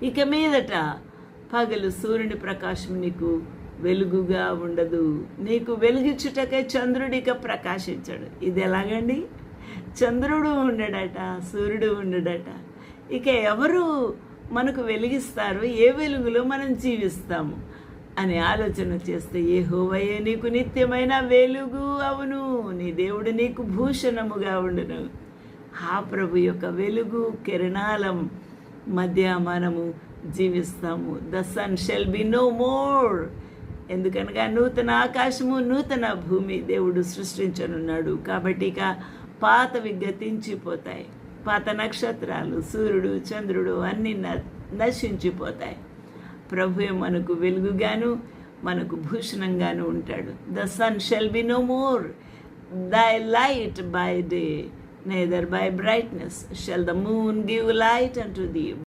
ఇక మీదట పగలు సూర్యుని ప్రకాశం నీకు వెలుగుగా ఉండదు. నీకు వెలుగిచ్చుటకై చంద్రుడిక ప్రకాశించాడు. ఇది ఎలాగండి? చంద్రుడు ఉండడట, సూర్యుడు ఉండడట. ఇక ఎవరు మనకు వెలిగిస్తారు? ఏ వెలుగులో మనం జీవిస్తాము అని ఆలోచన చేస్తే, యెహోవాయే నీకు నిత్యమైన వెలుగు అవును, నీ దేవుడు నీకు భూషణముగా ఉండును. ఆ ప్రభు యొక్క వెలుగు కిరణాల మధ్య మనము జీవిస్తాము. The sun shall be no more. ఎందుకనగా నూతన ఆకాశము నూతన భూమి దేవుడు సృష్టించనున్నాడు. కాబట్టి ఇక పాతవి గతించిపోతాయి. పాత నక్షత్రాలు, సూర్యుడు, చంద్రుడు అన్నీ నశించిపోతాయి. ప్రభువే మనకు వెలుగుగాను మనకు భూషణంగాను ఉంటాడు. The sun shall be no more thy light by day, neither by brightness shall the moon give light unto thee.